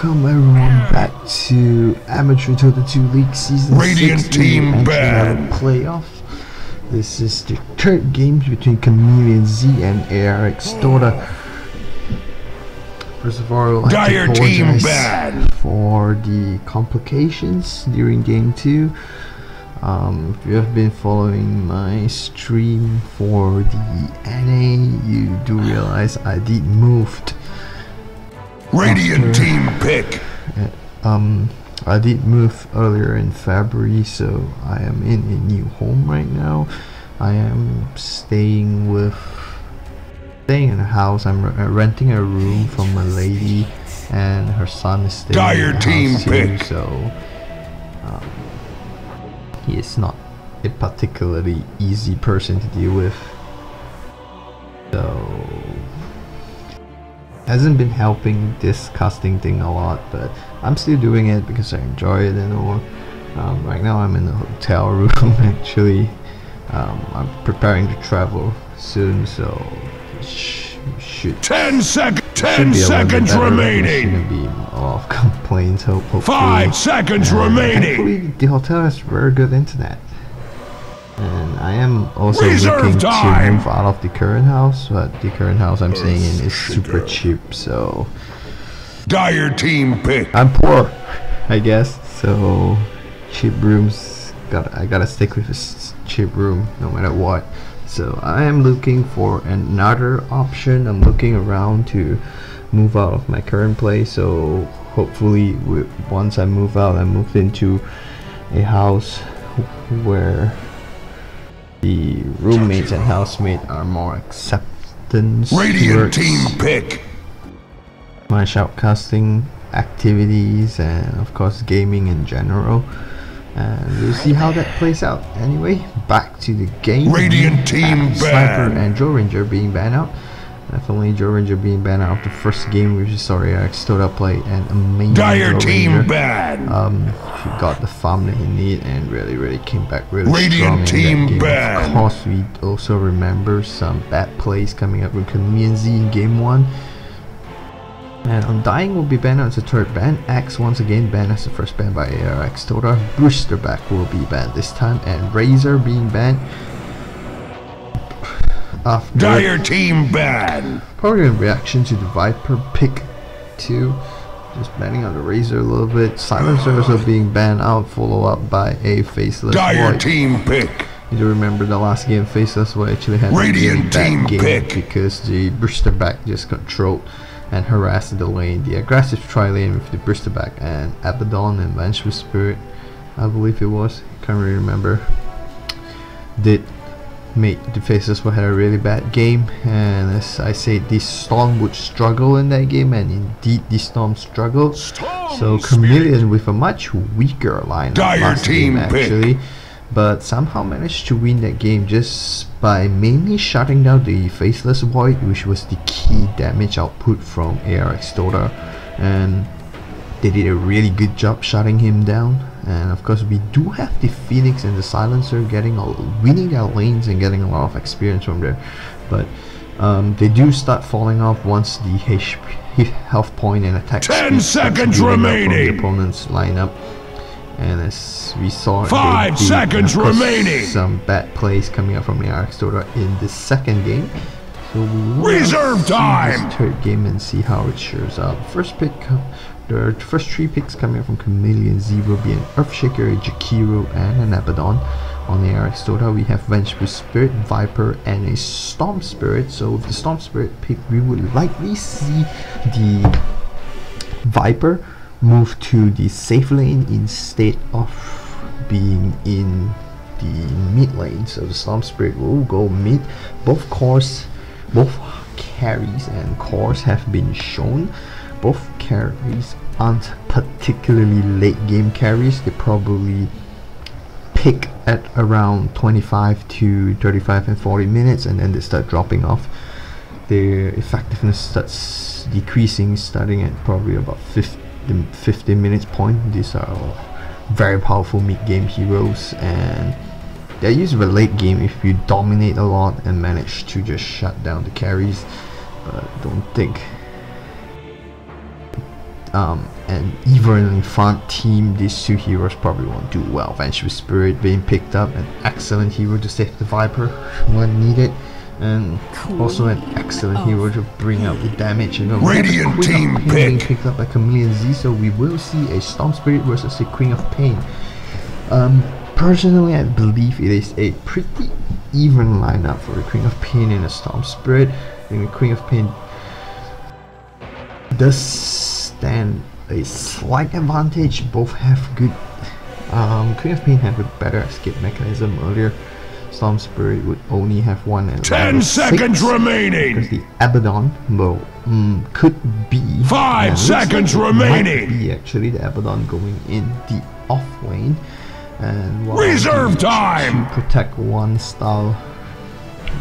Welcome everyone back to Amateur Dota 2 League Season Radiant 6. Team We ban. have a playoff. This is the third game between CamaleonZ and ARX.DOTA. First of all, I'd like to apologize for the complications during game 2. If you have been following my stream for the NA, you do realize I did moved. Radiant team pick. I did move earlier in February, so I am in a new home right now. I am staying in a house. I'm renting a room from a lady, and her son is staying in the house too. So he is not a particularly easy person to deal with. So hasn't been helping this casting thing a lot, but I'm still doing it because I enjoy it and all. Right now I'm in the hotel room actually. I'm preparing to travel soon, so should 10 seconds remaining. There shouldn't be a lot of complaints. Hopefully 5 seconds remaining. Thankfully the hotel has very good internet. And I am also looking to move out of the current house, but the current house I'm staying in is super cheap, so dire team pick. I'm poor, I guess, so cheap rooms, I gotta stick with this cheap room no matter what. So I am looking for another option. I'm looking around to move out of my current place, so hopefully once I move out, I move into a house where the roommates and housemates are more acceptance. Radiant team pick. My shoutcasting activities and of course gaming in general, and we'll see how that plays out. Anyway, back to the game. Radiant team Sniper ban. and Joe Ranger being banned out. Definitely Joe Ranger being banned out of the first game, which is ARX.DOTA played an amazing dire Joe team Ranger. ban. He got the farm that he needed and really came back really Radiant strong in that game. ban. Of course, we also remember some bad plays coming up with CamaleonZ in game 1. And Undying will be banned as the third ban. Axe once again banned as the first ban by ARX.DOTA. Boosterback will be banned this time, and Razor being banned. Dire team ban. Probably in reaction to the Viper pick too. Just banning out the Razor a little bit. Silencer also being banned out, followed up by a Faceless Dire Void. team pick. You do remember the last game Faceless Void actually had Radiant a really team bad game pick. because the Boosterback just controlled and harassed the lane. The aggressive tri-lane with the Boosterback and Abaddon and Vengeful Spirit, I believe it was, can't really remember, did make the Faceless Void had a really bad game. And as I said, the Storm would struggle in that game, and indeed the Storm struggled. So Chameleon with a much weaker lineup last game actually, but somehow managed to win that game just by mainly shutting down the Faceless Void, which was the key damage output from ARX.DOTA, and they did a really good job shutting him down. And of course we do have the Phoenix and the Silencer winning their lanes and getting a lot of experience from there, but they do start falling off once the health point and attack 10 seconds remaining from the opponent's lineup. And as we saw, 5 seconds remaining. Some bad plays coming up from the ARX.DOTA in the second game. So we will Reserve see time. this third game and see how it shows up. The first 3 picks coming up from CamaleonZ will be an Earthshaker, a Jakiro, and an Abaddon. On the ARX.DOTA we have Vengeful Spirit, Viper, and a Storm Spirit. So with the Storm Spirit pick, we would likely see the Viper move to the safe lane instead of being in the mid lane. So the Storm Spirit will go mid. Both carries and cores have been shown. Both carries aren't particularly late game carries. They probably pick at around 25 to 35 and 40 minutes, and then they start dropping off. Their effectiveness starts decreasing, starting at probably about 15 minutes point. These are very powerful mid-game heroes, and they're used in the late game if you dominate a lot and manage to just shut down the carries. But I don't think an even in front team, these two heroes probably won't do well. Vengeful Spirit being picked up, an excellent hero to save the Viper when needed, and also an excellent hero to bring out the damage. You know, Radiant team being pick. picked up by CamaleonZ, so we will see a Storm Spirit versus the Queen of Pain. Personally, I believe it is a pretty even lineup for the Queen of Pain and a Storm Spirit. I think the Queen of Pain does stand a slight advantage. Both have good. Queen of Pain have a better escape mechanism earlier. Storm Spirit would only have one and 10 seconds remaining. Because the Abaddon could be 5 seconds remaining. Might be actually the Abaddon going in the off lane. And reserve time to protect one style,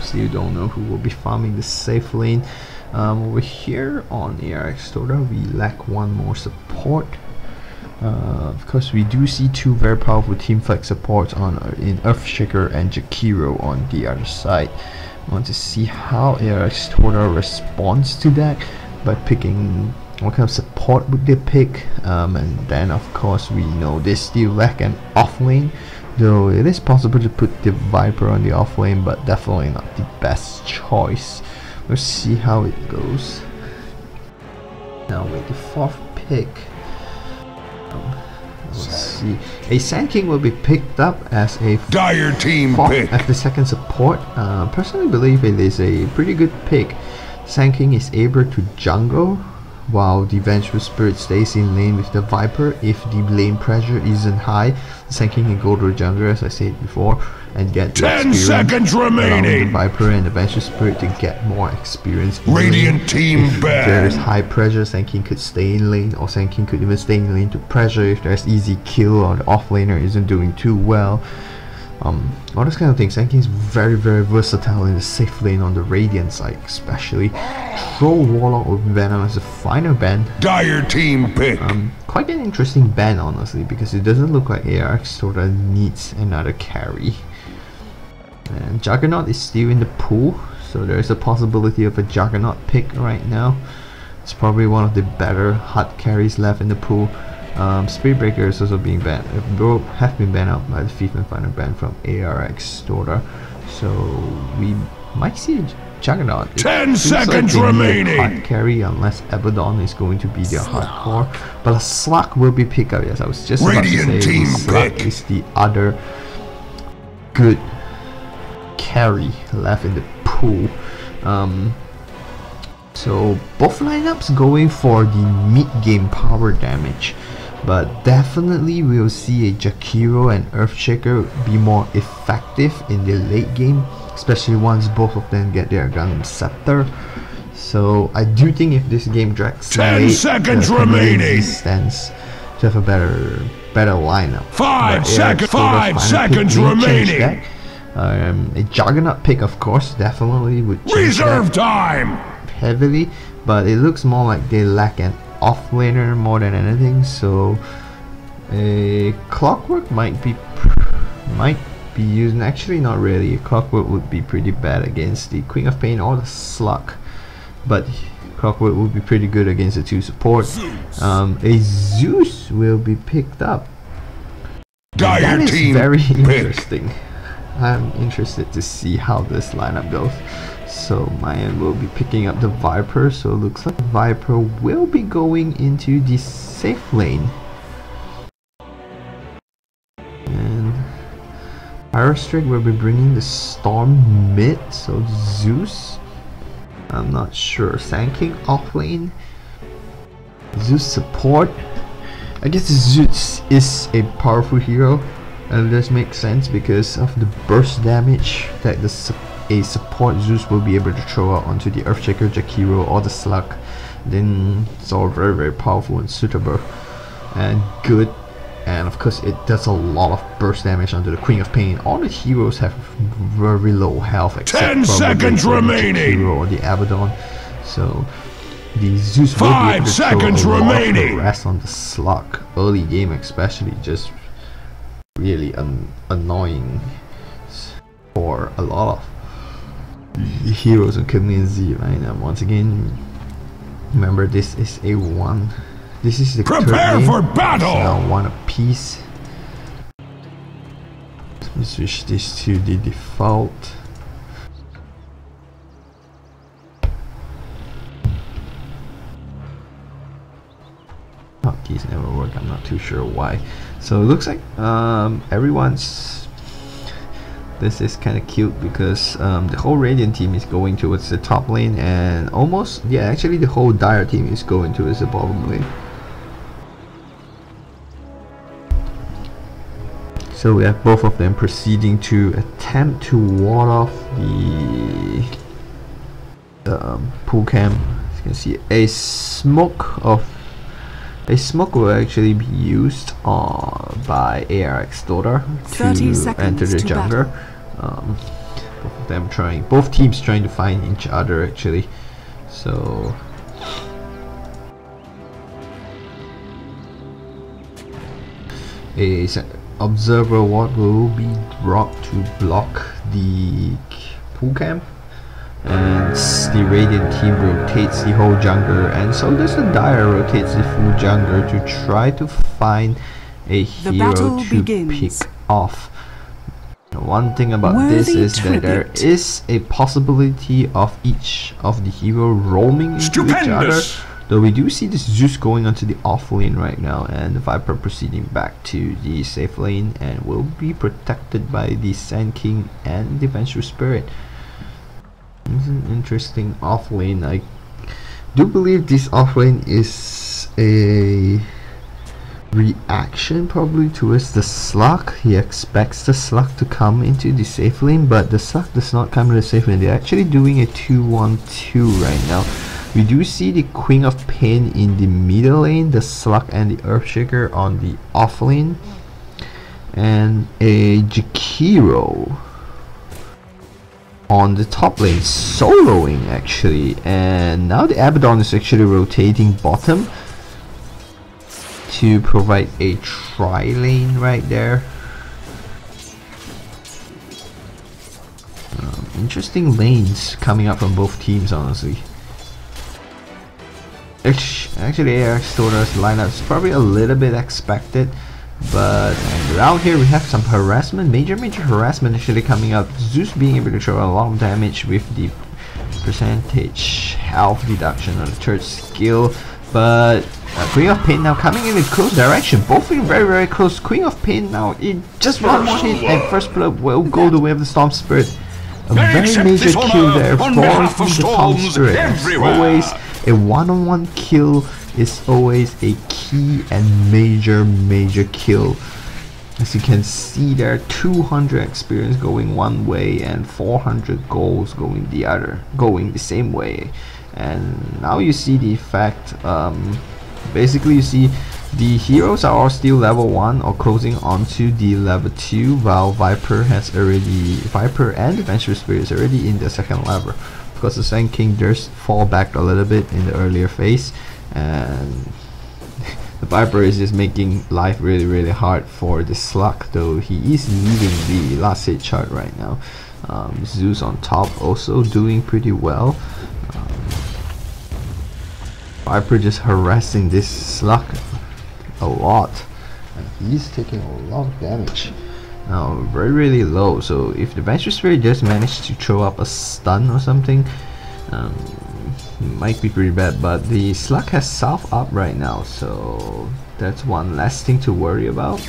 so you don't know who will be farming the safe lane. Over here on ARX.DOTA we lack one more support. Of course we do see two very powerful team flex supports in Earthshaker and Jakiro on the other side. I want to see how ARX.DOTA responds to that by picking what kind of support would they pick, and then of course we know they still lack an off lane, though it is possible to put the Viper on the off lane, but definitely not the best choice. Let's see how it goes. Now with the fourth pick, let's see, a Sand King will be picked up as a Dire team pick. As the second support. Personally believe it is a pretty good pick. Sand King is able to jungle while the Vengeful Spirit stays in lane with the Viper. If the lane pressure isn't high, the Sand King can go to the jungle, as I said before, and get 10 seconds remaining. The Viper and the Vengeful Spirit to get more experience. Radiant team if there is high pressure, Sand King could stay in lane, or Sand King could even stay in lane to pressure if there's easy kill or the off laner isn't doing too well. All this kind of things. Sand King is very versatile in the safe lane on the Radiant side, especially. Troll Warlock with Venom as a final ban. Dire team pick. Quite an interesting ban, honestly, because it doesn't look like ARX.DOTA needs another carry. And Juggernaut is still in the pool, so there is a possibility of a Juggernaut pick right now. It's probably one of the better hot carries left in the pool. Spirit Breaker is also being banned. Both have been banned out by the fifth and final ban from ARX.DOTA, so we might see a Juggernaut. 10 seconds remaining. Hard carry unless Abaddon is going to be their hardcore, but a Slug will be picked up. Yes, I was just about to say Slug is the other good carry left in the pool. So both lineups going for the mid-game power damage, but definitely we'll see a Jakiro and Earthshaker be more effective in the late game, especially once both of them get their Gundam Scepter. So I do think if this game drags 10 seconds remaining, stands to have a better lineup. 5 seconds remaining. A Juggernaut pick, of course, definitely would reserve time heavily, but it looks more like they lack an off-laner more than anything, so a Clockwork might be used. Actually, not really. A Clockwork would be pretty bad against the Queen of Pain or the Slug, but Clockwork would be pretty good against the two supports. A Zeus will be picked up. That is very interesting. I'm interested to see how this lineup goes. So Mayan will be picking up the Viper, so it looks like Viper will be going into the safe lane. And Pyrostrike will be bringing the Storm mid, so Zeus, I'm not sure. Sand King off lane, Zeus support. I guess Zeus is a powerful hero, and this makes sense because of the burst damage that a support Zeus will be able to throw out onto the Earthshaker, Jakiro, or the Slug. Then it's all very powerful and suitable and good, and of course it does a lot of burst damage onto the Queen of Pain. All the heroes have very low health except 10 seconds remaining. Jakiro or the Abaddon, so the Zeus will be able to 5 seconds throw a lot remaining. of harass on the Slug early game, especially. Just really annoying for a lot of heroes on CamaleonZ right now. Once again, remember this is a one This is the Prepare third lane. for battle! Now one apiece. Let me switch this to the default. Hotkeys never work. I'm not too sure why. So it looks like everyone's. This is kind of cute because the whole Radiant team is going towards the top lane, and almost, yeah, actually the whole Dire team is going towards the bottom lane. So we have both of them proceeding to attempt to ward off the pool camp. As you can see, a smoke will actually be used by ARX.DOTA to enter the jungle. Both teams trying to find each other actually. So a observer ward will be dropped to block the pool camp, and the Radiant team rotates the whole jungle, and so does the Dire rotates the full jungle to try to find a hero to pick off. One thing about this is that there is a possibility of each of the hero roaming into each other, though we do see this Zeus going onto the off lane right now, and the Viper proceeding back to the safe lane and will be protected by the Sand King and the Vengeful Spirit. It's an interesting off lane. I do believe this off lane is a reaction probably towards the Slug. He expects the Slug to come into the safe lane, but the Slug does not come to the safe lane. They're actually doing a 2-1-2 right now. We do see the Queen of Pain in the middle lane, the Slug and the Earthshaker on the off lane, and a Jakiro on the top lane, soloing actually. And now the Abaddon is actually rotating bottom to provide a tri-lane right there. Interesting lanes coming up from both teams, honestly. Actually, ARX.DOTA's lineup is probably a little bit expected, but around here we have some harassment, major harassment actually coming up. Zeus being able to throw a lot of damage with the percentage health deduction on the third skill, but Queen of Pain now coming in close direction, both in very close. Queen of Pain now in just one more hit, and first blood will go the way of the Storm Spirit. A very major kill there for the Storm Spirit. As always, a one-on-one kill is always a key and major kill. As you can see there, 200 experience going one way and 400 goals going the same way. And now you see the effect. Basically you see the heroes are all still level 1 or closing onto the level 2, while Viper and the Vengeful Spirit is already in the second level. Because the Sand King does fall back a little bit in the earlier phase, and the Viper is just making life really hard for the Slug, though he is leading the last hit chart right now. Zeus on top also doing pretty well. Viper just harassing this Slug a lot, and he's taking a lot of damage. Now really low, so if the Vengeful Spirit just managed to throw up a stun or something, might be pretty bad, but the Slug has South up right now, so that's one less thing to worry about.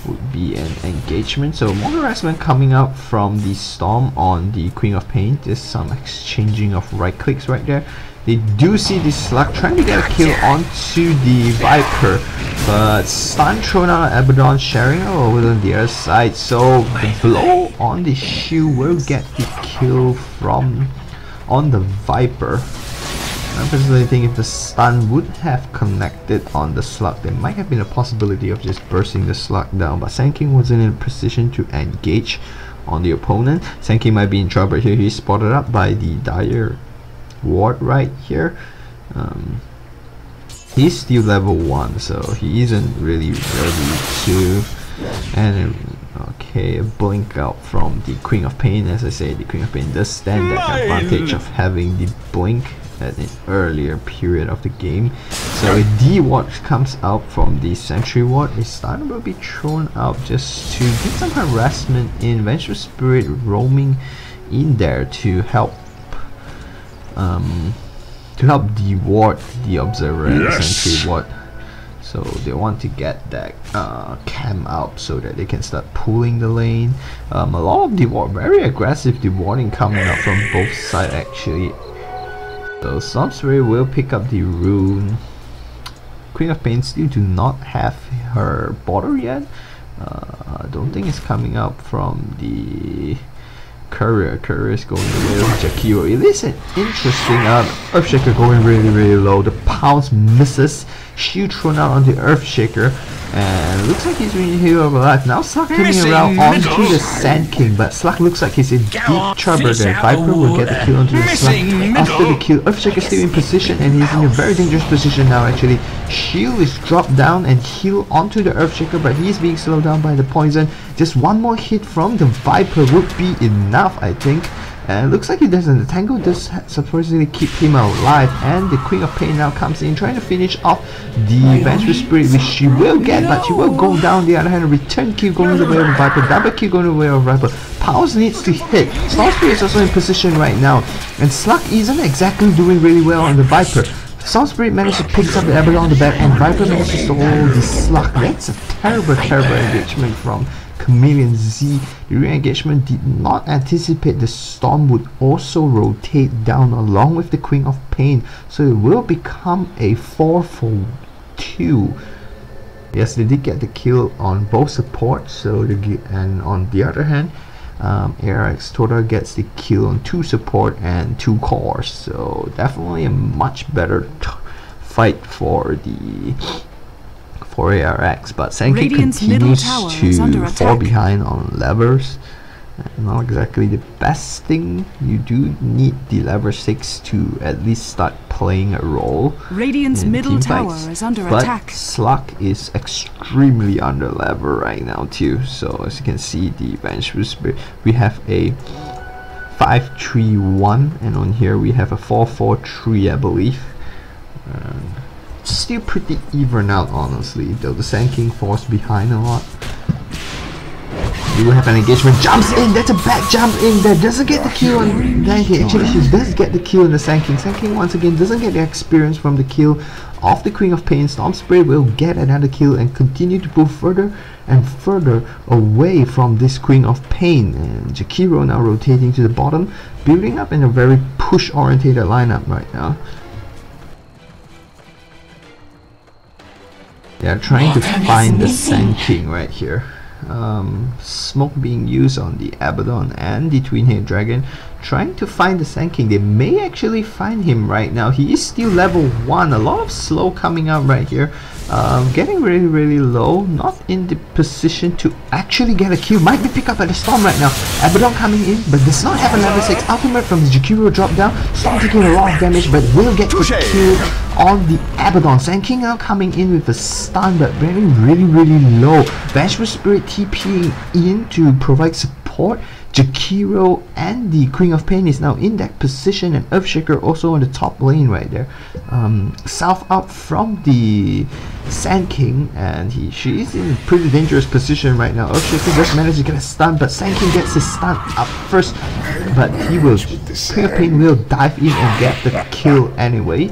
Would be an engagement. So more harassment coming up from the Storm on the Queen of Pain. There's some exchanging of right clicks right there. They do see the Slug trying to get a kill onto the Viper, but stun thrown out Abaddon, sharing over on the other side, so the blow on the shield will get the kill on the Viper. I personally think if the stun would have connected on the Slug, there might have been a possibility of just bursting the Slug down, but Sand King wasn't in a position to engage on the opponent. Sand King might be in trouble here. He's spotted up by the Dire ward right here. He's still level 1, so he isn't really ready to. And okay, a blink out from the Queen of Pain. As I say, the Queen of Pain does stand that advantage of having the blink at an earlier period of the game. So a D ward comes out from the sentry ward. It's starting to be thrown out just to get some harassment in. Vengeful Spirit roaming in there to help de-ward the observer and the sentry ward. So they want to get that cam out so that they can start pulling the lane. A lot of de-ward, very aggressive de-warding coming up from both sides actually. So Stormspirit will pick up the rune. Queen of Pain still do not have her border yet. I don't think it's coming up from the Courier. Courier is going away with Jakiro. It is an interesting Earthshaker going really low. The pounce misses. Shield thrown out on the Earthshaker, and looks like he's really hero of alive. Now Slug coming around onto the Sand King, but Slug looks like he's in deep trouble there. Viper will get the kill onto the Slug. After the kill, Earthshaker still in position, and he's in a very dangerous position now actually. Shield is dropped down and heal onto the Earthshaker, but he's being slowed down by the poison. Just one more hit from the Viper would be enough, I think. And looks like he doesn't. The Tango does supposedly keep him alive, and the Queen of Pain now comes in trying to finish off the Vengeful Spirit, which she will get, but she will go down. The other hand, a return kill going the way of Viper, double kill going the way of Viper. Powers needs to hit. Stormspirit is also in position right now, and Slug isn't exactly doing really well on the Viper. Stormspirit managed to pick up the Abaddon on the back, and Viper manages to hold the Slug. That's a terrible engagement from CamaleonZ. The re-engagement did not anticipate the storm would also rotate down along with the Queen of Pain, so it will become a 4-for-2. Yes, they did get the kill on both supports, so and on the other hand, ARX.DOTA gets the kill on 2 support and 2 cores, so definitely a much better fight for the ARX, but Sand King continues to fall behind on levers. Not exactly the best thing. You do need the lever 6 to at least start playing a role. Radiant's middle tower is under attack. But Slug is extremely under lever right now too. So as you can see, the Vengeful Spirit, we have a 5-3-1, and on here we have a 4-4-3, I believe. Still pretty even out honestly, though the Sand King falls behind a lot. You will have an engagement, jumps in, that's a bad jump in there, doesn't get the kill on Sand King. Actually she does get the kill on the Sand King. Sand King once again doesn't get the experience from the kill of the Queen of Pain. Stormspirit will get another kill and continue to move further and further away from this Queen of Pain. And Jakiro now rotating to the bottom, building up in a very push orientated lineup right now. They are trying to find the Sand King right here. Smoke being used on the Abaddon and the Twin-Head Dragon, trying to find the Sand King. They may actually find him right now. He is still level 1. A lot of slow coming out right here. Getting really low, not in the position to actually get a kill. Might be picked up by the Storm right now. Abaddon coming in, but does not have a level 6 ultimate from the Jakiro drop down. Storm taking a lot of damage, but will get the kill on the Abaddon. Sand King now coming in with a stun, but really low. Vengeful Spirit TPing in to provide support. Jakiro and the Queen of Pain is now in that position, and Earthshaker also on the top lane right there. South up from the Sand King, and she is in a pretty dangerous position right now. Earthshaker just managed to get a stun, but Sand King gets his stun up first, but he will, Queen of Pain will dive in and get the kill anyway.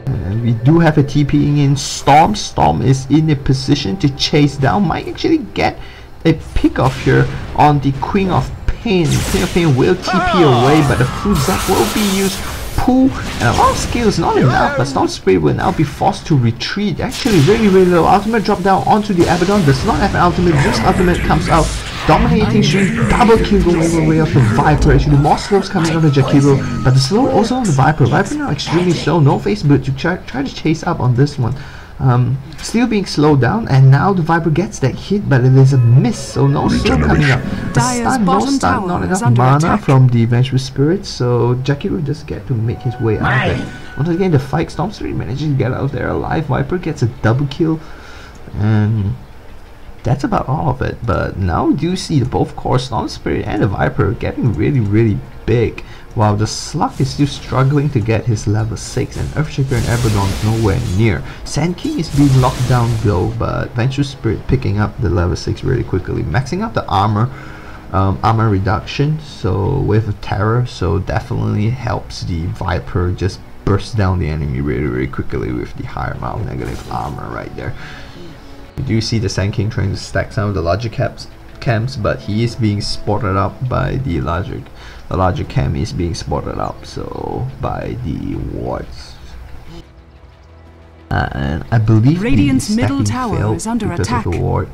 And we do have a TPing in Storm. Storm is in a position to chase down, might actually get a pick off here on the Queen of Pain. Queen of Pain will TP away, but the full zap will be used. Pull and a lot of skills, not enough, but Stormspirit will now be forced to retreat. Actually really low. Ultimate drop down onto the Abaddon, does not have an ultimate. This ultimate comes out dominating, shooting double kill going away of the Viper. Actually more slows coming out of Jakiro, but the slow also on the Viper. Viper now extremely slow, no face but to try to chase up on this one. Still being slowed down, and now the Viper gets that hit, but it is a miss, so no slow coming up. No stun, not enough mana from the Vengeful Spirit, so Jakiro just get to make his way out of there. Once again, the fight, Stormspirit manages to get out there alive. Viper gets a double kill, and that's about all of it. But now we do see the both core, Stormspirit and the Viper, getting really big, while the Slug is still struggling to get his level 6, and Earthshaker and Abaddon is nowhere near. Sand King is being locked down though, but Vengeful Spirit picking up the level 6 really quickly, maxing out the armor reduction, so Wave of Terror, so definitely helps the Viper just burst down the enemy really quickly with the higher amount of negative armor right there. You do see the Sand King trying to stack some of the larger camps, but he is being spotted up by the larger camp is being spotted up, so by the wards. And I believe Radiant's the middle stacking tower is under because attack. of the ward.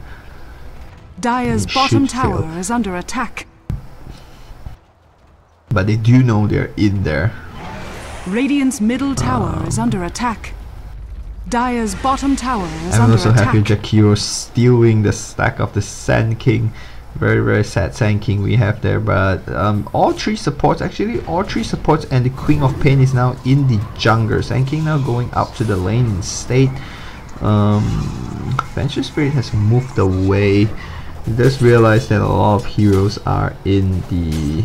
Dire's bottom tower is under attack. But they do know they're in there. Radiant's middle tower is under attack. Dire's bottom tower is And under also attack. have your Jakiro stealing the stack of the Sand King. Very sad Sand King we have there, but all three supports and the Queen of Pain is now in the jungle. Sand King now going up to the lane instead. Vengeful Spirit has moved away. He does realize that a lot of heroes are in the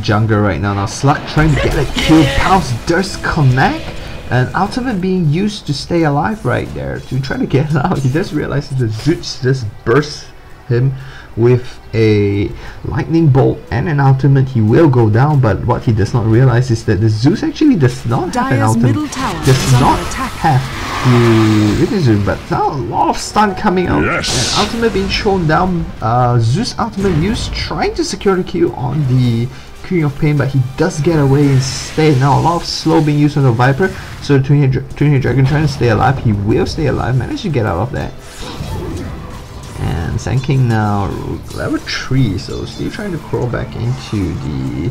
jungle right now. Now Slug trying to get a kill. Pounce does connect, and ultimate being used to stay alive right there to try to get out. He does realize that the Zeus just bursts him with a lightning bolt and an ultimate. He will go down, but what he does not realize is that the Zeus actually does not have an ultimate, does not have the but now a lot of stun coming out, and ultimate being thrown down. Zeus ultimate used trying to secure the kill on the Queen of Pain, but he does get away instead. Now a lot of slow being used on the Viper, so the Twin-Headed Dragon trying to stay alive. He will stay alive, managed to get out of that. And Sand King now level 3, so still trying to crawl back into the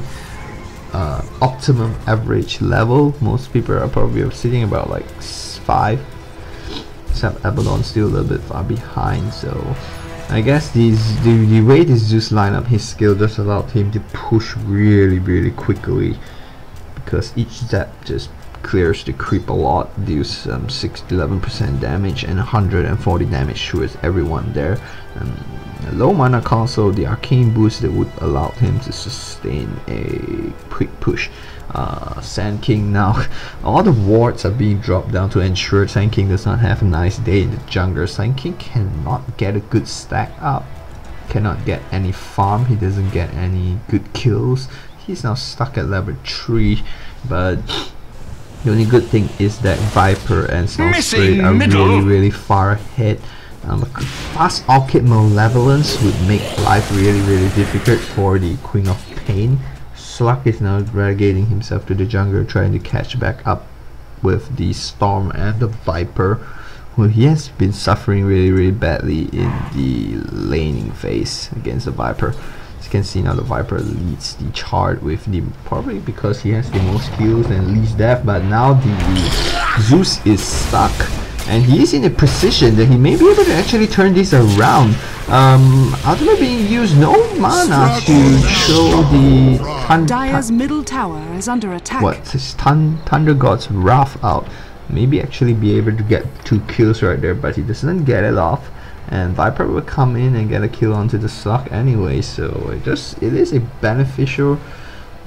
optimum average level. Most people are probably sitting about like 5, except Abaddon still a little bit far behind. So I guess the way this Zeus line up his skill just allowed him to push really quickly, because each step just clears the creep a lot, deals 6 to 11% damage and 140 damage towards everyone there. Low mana console, the arcane boost that would allow him to sustain a quick push. Sand King now, all the wards are being dropped down to ensure Sand King does not have a nice day in the jungle. Sand King cannot get a good stack up, cannot get any farm, he doesn't get any good kills. He's now stuck at level 3, but the only good thing is that Viper and Snow Spirit are really far ahead. Fast Orchid Malevolence would make life really difficult for the Queen of Pain. Slug is now relegating himself to the jungle, trying to catch back up with the Storm and the Viper, who he has been suffering really badly in the laning phase against the Viper. As you can see now, the Viper leads the chart with the, probably because he has the most kills and least death, but now the Zeus is stuck. And he is in a position that he may be able to actually turn this around. Ultimate being used, no mana to show the Dire's middle tower is under attack. What his Thunder God's Wrath out. Maybe actually be able to get 2 kills right there, but he doesn't get it off. And Viper will come in and get a kill onto the Slug anyway, so it is a beneficial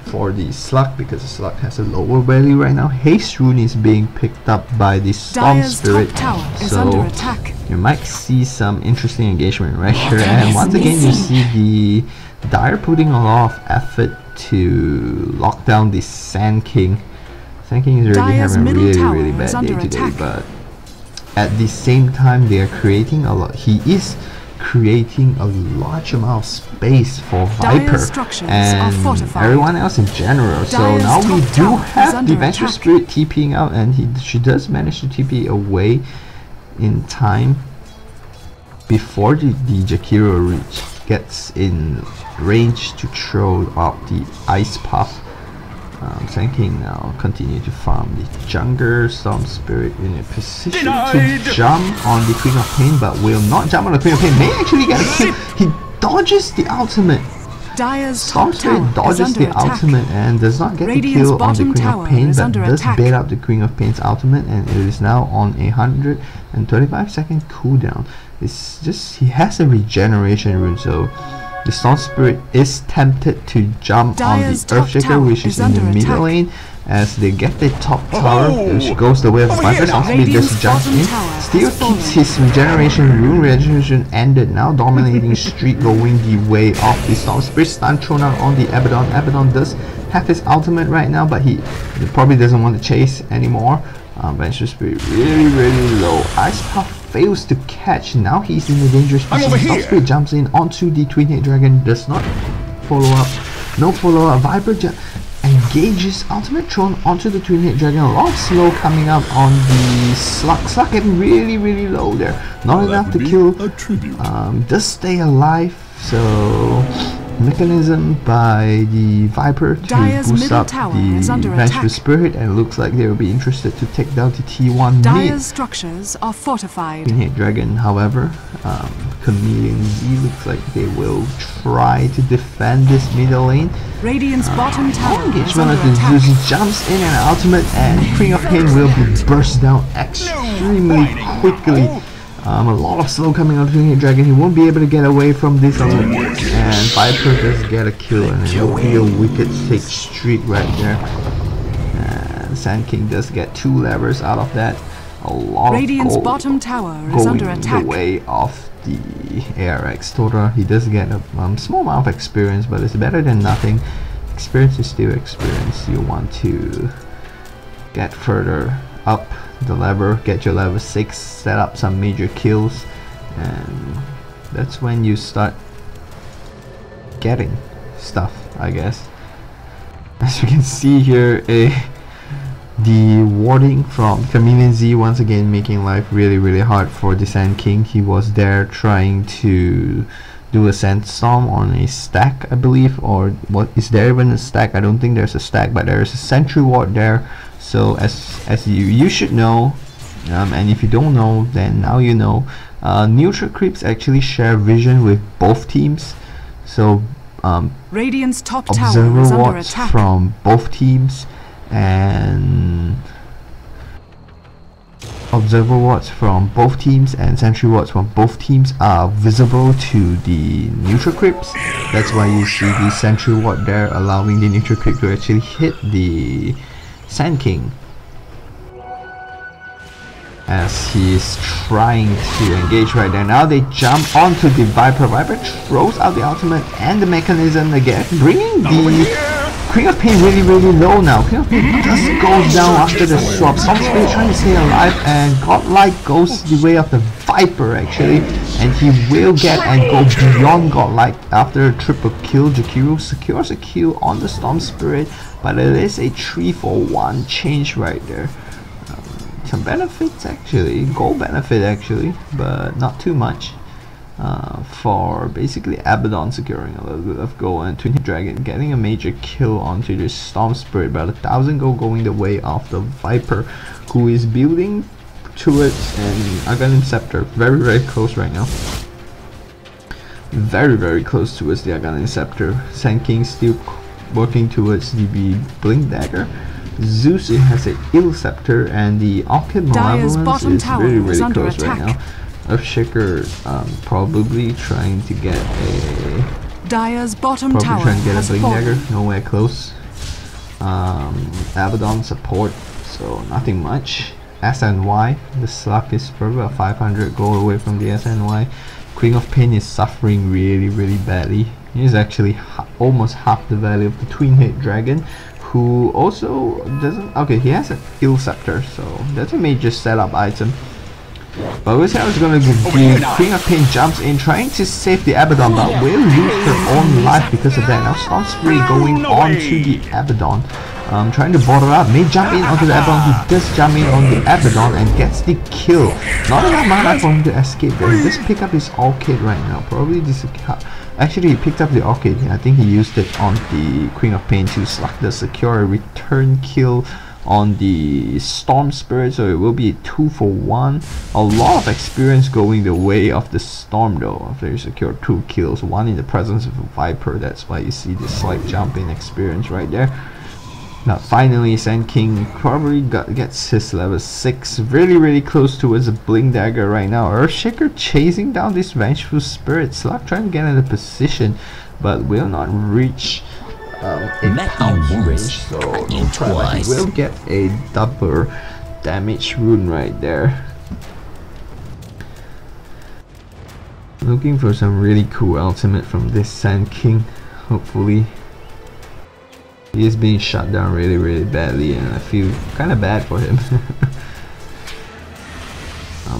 for the Slug, because the Slug has a lower value right now. Haste Rune is being picked up by the Storm Spirit, so you might see some interesting engagement right here. And once again you see the Dire putting a lot of effort to lock down the Sand King. Sand King is already having a really bad day today, but at the same time they are creating a lot. He is creating a large amount of space for Viper and everyone else in general. So now we do have the Vengeful Spirit TPing out, and she does manage to TP away in time before the Jakiro gets in range to throw out the Ice Puff. Sand King now continue to farm the jungle. Storm Spirit in a position to jump on the Queen of Pain, but will not jump on the Queen of Pain. May actually get a kill. He dodges the ultimate. Storm Spirit dodges the ultimate and does not get the kill on the Queen of Pain, but does bait out the Queen of Pain's ultimate, and it is now on a 125-second cooldown. It's just, he has a regeneration rune, so The Storm Spirit is tempted to jump Dire's on the Earthshaker, tower which is is in the under middle attack. lane. As they get the top tower, which goes the way of the Viper. Storm Spirit just jumps in. Still keeps his regeneration, rune regeneration ended. Now dominating streak going the way of the Storm Spirit. Stun thrown out on the Abaddon. Abaddon does have his ultimate right now, but he probably doesn't want to chase anymore. Vengeful Spirit really low. Ice Puff fails to catch. Now he's in a dangerous position. Storm Spirit jumps in onto the Twin-Head Dragon. Does not follow up. No follow up. Viper engages ultimate thrown onto the Twin-Head Dragon. A lot of slow coming up on the Slug. Slug getting really low there. Not enough to kill. Does stay alive. So mechanism by the Viper to boost up the Vengeful Spirit, and it looks like they will be interested to take down the T1 Dire's structures are fortified. Twin-Head Dragon, however, CamaleonZ looks like they will try to defend this middle lane. Radiant's bottom tower is Engagement under of the attack. Zeus jumps in and ultimate, and Queen of Pain will be burst down extremely quickly. A lot of slow coming out of the Dragon. He won't be able to get away from this alone. And Viper does get a kill, and it will be a wicked 6 streak right there. And Sand King does get 2 levers out of that. A lot Radiant's of gold bottom tower is under attack. the way of the ARX.DOTA. He does get a small amount of experience, but it's better than nothing. Experience is still experience. You want to get further up the lever, get your level 6, set up some major kills, and that's when you start getting stuff, I guess. As you can see here, the warding from CamaleonZ once again making life really hard for the Sand King. He was there trying to do a sandstorm on a stack, I believe, or what is there even a stack? I don't think there's a stack, but there is a sentry ward there. So as you should know, and if you don't know, then now you know. Neutral creeps actually share vision with both teams, so Radiant's top tower observer is under wards attack. from both teams and observer wards from both teams and sentry wards from both teams are visible to the neutral creeps. That's why you see the sentry ward there, allowing the neutral creep to actually hit the Sand King as he is trying to engage right there. Now they jump onto the Viper. Viper throws out the ultimate and the mechanism again, bringing the Queen of Pain really low now. Queen of Pain just goes down after the swap. Storm Spirit trying to stay alive, and Godlike goes the way of the Viper actually, and he will get and go beyond Godlike after a triple kill. Jakiro secures a kill on the Storm Spirit, but it is a 3-for-1 change right there. Some benefits actually, gold benefit actually, but not too much. For basically Abaddon securing a little bit of gold and Twin-Head Dragon getting a major kill onto the Storm Spirit, but 1,000 gold going the way of the Viper, who is building towards an Aghanim Scepter. Very close right now. Very close towards the Aghanim Scepter. Sand King still working towards the Blink Dagger. Zeus has an Ill Scepter, and the Orchid Malevolence is really close right now. Earthshaker probably trying to get a Dire's bottom tower has Blink fallen. Dagger, nowhere close. Abaddon support, so nothing much. SNY, the Slug is probably about 500 gold away from the SNY. Queen of Pain is suffering really badly. He's actually almost half the value of the Twin-Head Dragon, who also doesn't. Okay, he has an Ill Scepter, so that's a major setup item. But we'll see how it's going to be. Queen of Pain jumps in, trying to save the Abaddon, but will lose her own life because of that. Now Storm Spirit going on to the Abaddon, trying to border up. May jump in onto the Abaddon. He does jump in on the Abaddon and gets the kill. Not enough mana for him to escape there. He just pick up his Orchid right now. Probably this. Actually, he picked up the Orchid. I think he used it on the Queen of Pain to secure a return kill on the Storm Spirit, so it will be a 2-for-1. A lot of experience going the way of the Storm though, after you secure 2 kills, 1 in the presence of a Viper. That's why you see this slight jump in experience right there. Now finally Sand King probably gets his level 6 really close towards a Blink Dagger right now. Earthshaker chasing down this Vengeful Spirit. Slug trying to get into position but will not reach range, so no problem. He will get a double damage rune right there. Looking for some really cool ultimate from this Sand King. Hopefully. He is being shut down really badly and I feel kind of bad for him.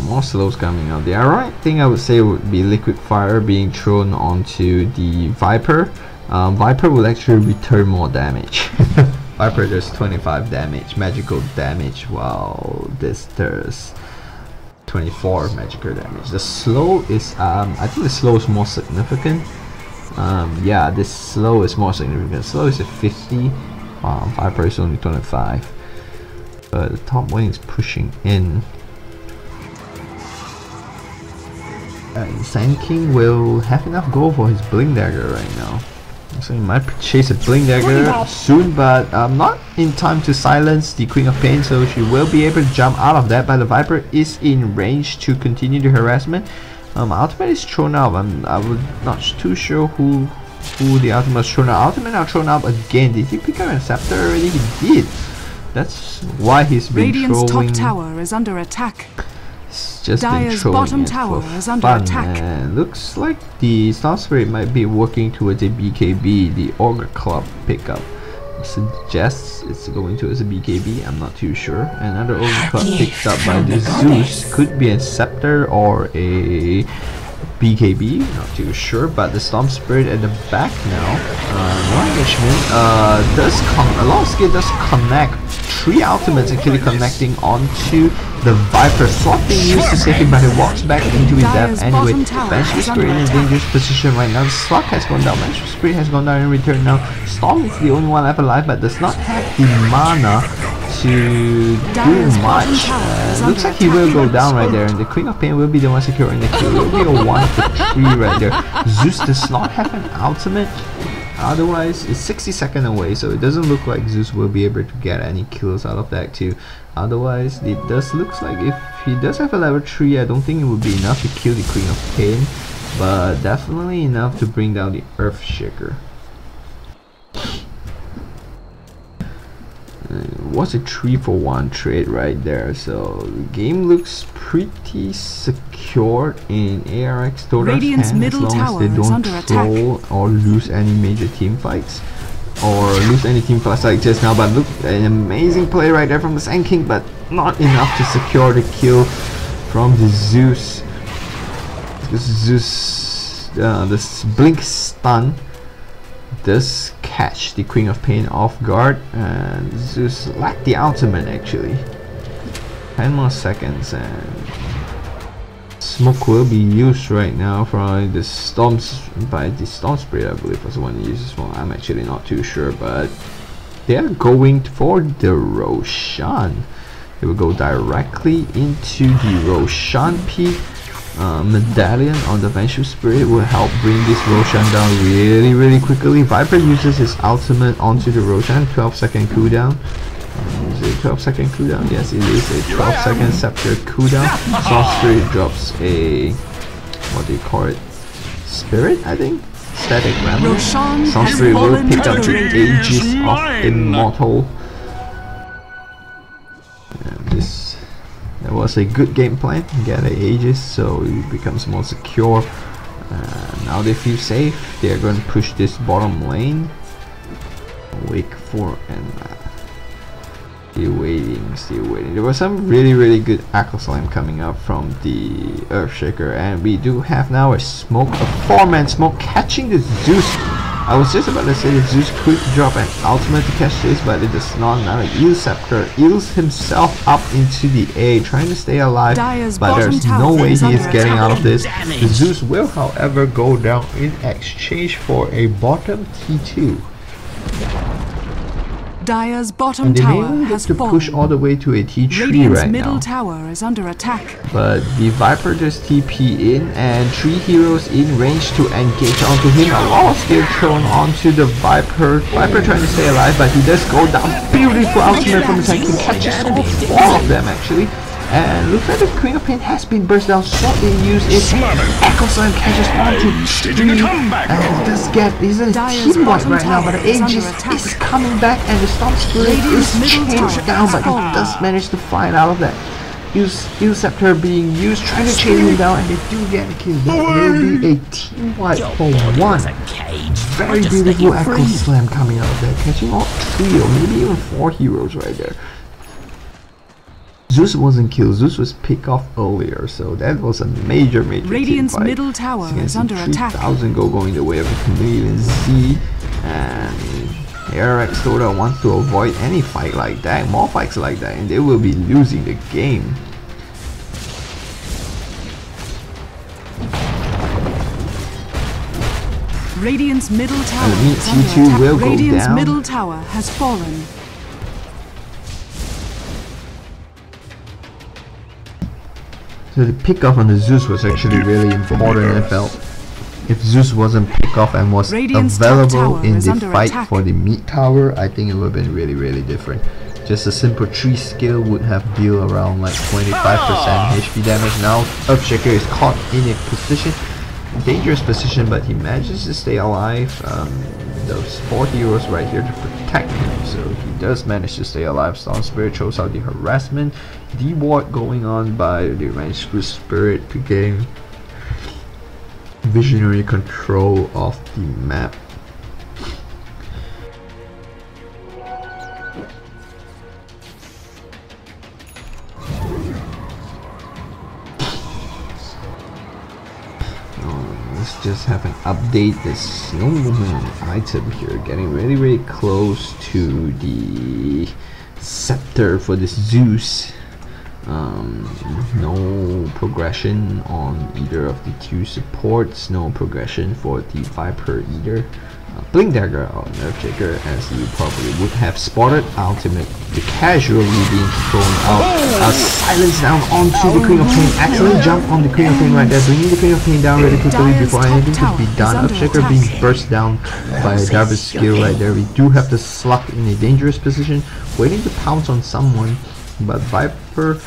More slows coming out. The ironic thing I would say would be Liquid Fire being thrown onto the Viper. Viper will actually return more damage. Viper does 25 damage, magical damage, while this does 24 magical damage. The slow is, I think the slow is more significant. Yeah, this slow is more significant. Slow is at 50, Viper is only 25. But the top lane is pushing in. Sand King will have enough gold for his Blink Dagger right now. So he might chase a Blink Dagger soon, but not in time to silence the Queen of Pain, so she will be able to jump out of that, but the Viper is in range to continue the harassment. Ultimate is thrown out. I was not too sure who the ultimate is thrown out. Ultimate now thrown out again. Did he pick up a scepter already? He did. That's why he's been Radiant's trolling. top tower is under attack. It's just Dyer's been bottom trolling tower is for under fun, attack. and looks like the Storm Spirit might be working towards a BKB. The Ogre Club pickup suggests it's going towards a BKB. I'm not too sure. Another Ogre Club picked up by the Zeus could be a scepter or a BKB, not too sure, but the Storm Spirit at the back now, no engagement, a lot of skill does connect, 3 ultimates actually connecting onto the Viper. Sword being used to save him, but he walks back into his death anyway. Vengeful Spirit in a dangerous position right now. The Slug has gone down, Vengeful Spirit has gone down in return now. Storm is the only one left alive, but does not have the mana to do much. Looks like he will go down right there, and the Queen of Pain will be the one securing the kill. It will be a 1 for 3 right there. Zeus does not have an ultimate, otherwise it's 60 seconds away, so it doesn't look like Zeus will be able to get any kills out of that too. Otherwise it does looks like if he does have a level 3, I don't think it would be enough to kill the Queen of Pain, but definitely enough to bring down the Earthshaker. Was a 3-for-1 trade right there, so the game looks pretty secure in ARX.DOTA's hands, as long as they don't troll or lose any major team fights or lose any team fights like just now. But look, an amazing play right there from the Sand King, but not enough to secure the kill from the Zeus. This Zeus, this Blink stun does catch the Queen of Pain off guard, and Zeus lacked the ultimate actually. 10 more seconds and smoke will be used right now from the storms by the Storm Spirit, I believe was the one that uses smoke. I'm actually not too sure, but they are going for the Roshan. They will go directly into the Roshan peak. Medallion on the Vengeful Spirit will help bring this Roshan down really quickly. Viper uses his ultimate onto the Roshan, 12-second cooldown. Is it a 12-second cooldown? Yes, it is a 12-second scepter cooldown. Storm Spirit drops a, what do you call it? Spirit, I think? Static Memory. Storm Spirit will pick up the Aegis of Immortal. That was a good game plan, get an Aegis so it becomes more secure. Now they feel safe, they are going to push this bottom lane. Wake for and still waiting. There was some really good Aqua Slime coming up from the Earthshaker, and we do have now a smoke, a 4-man smoke catching the Zeus. I was just about to say that Zeus could drop an ultimate to catch this, but it does not. Now the Eel Scepter eels himself up into the A, trying to stay alive, but there's no way he is getting out of this. The Zeus will, however, go down in exchange for a bottom T2. Dire's bottom And they may tower even has get to push fallen. all the way to a T3 Radiant's right middle now. tower is under attack. But the Viper just TP in and 3 heroes in range to engage onto him. A lot of skill thrown onto the Viper. Viper trying to stay alive, but he does go down. Beautiful ultimate from the tank to catches all of them actually. And looks like the Queen of Pain has been burst down, slightly used it. Echo Slam catches onto 3 and he does get, he's in a team wipe right now, but the Aegis is coming back and the Storm Spirit is changed down, but he does manage to find out of that. Steel Scepter being used, trying to chain him down, and they do get a kill. That will be a team wipe for 1. Very beautiful Echo Slam coming out of there, catching all 3 or maybe even 4 heroes right there. Zeus wasn't killed, Zeus was picked off earlier, so that was a major Radiant's team fight. middle tower is under attack. 3,000 gold going the way of the CamaleonZ, and ARX.DOTA wants to avoid any fight like that, more fights like that, and they will be losing the game. Radiant's middle tower And is under T2 attack. will go Radiant's down. middle tower has fallen. So the pick off on the Zeus was actually really important. I felt if Zeus wasn't picked off and was Radiant's top available tower in is the under fight attack. for the mid tower, I think it would have been really different. Just a simple 3 skill would have deal around like 25% HP damage. Now Earthshaker is caught in a position, dangerous position, but he manages to stay alive. Those 4 heroes right here to protect him, so he does manage to stay alive. Storm Spirit shows out the harassment, the ward going on by the Ranged Spirit to gain visionary control of the map. Let's just have an update. This no movement item here, getting really close to the scepter for this Zeus. No progression on either of the 2 supports, no progression for the Viper either. Blink Dagger on Earthshaker, as you probably would have spotted. Ultimate casually being thrown out. Silence down onto the Queen of Pain. Excellent jump on the Queen of Pain right there, bringing the Queen of Pain down really quickly before anything could be done. Earthshaker being burst down by a Darvis skill right there. We do have the Slug in a dangerous position, waiting to pounce on someone, but Viper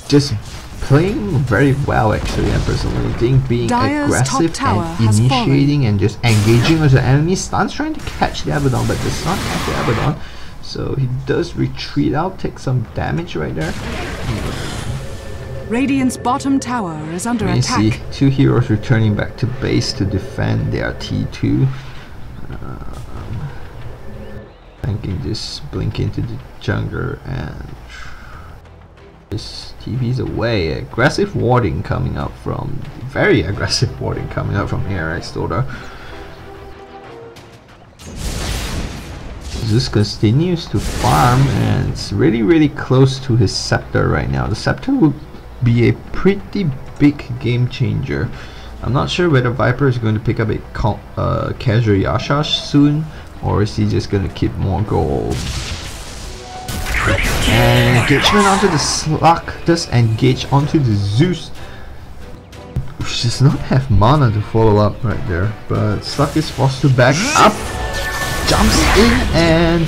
just playing very well actually. I personally think being Dire's aggressive top tower and initiating and just engaging with the enemy. Stuns trying to catch the Abaddon, but does not catch the Abaddon, so he does retreat out, take some damage right there. Radiant's bottom tower is under You attack. see 2 heroes returning back to base to defend their T2. Thinking just blink into the jungler and just TV's away. Aggressive warding coming up from, very aggressive warding coming up from ARX.DOTA. Zeus continues to farm and it's really close to his scepter right now. The scepter would be a pretty big game changer. I'm not sure whether Viper is going to pick up a casual Yashash soon, or is he just going to keep more gold. And engagement onto the Slug, does engage onto the Zeus, which does not have mana to follow up right there, but Slug is forced to back up, jumps in and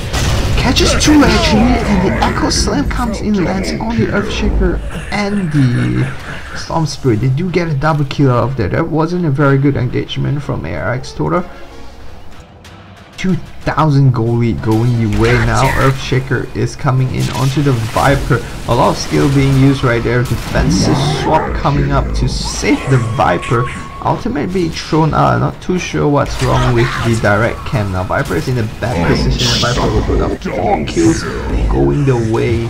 catches 2 actually, and the Echo Slam comes in, lands on the Earthshaker and the Storm Spirit. They do get a double kill out of there. That wasn't a very good engagement from ARX.DOTA. 2,000 gold lead going the way now. Earthshaker is coming in onto the Viper. A lot of skill being used right there. Defensive swap coming up to save the Viper. Ultimate being thrown out. I'm not too sure what's wrong with the direct cam now. Viper is in a bad position and Viper will put up 4 kills going the way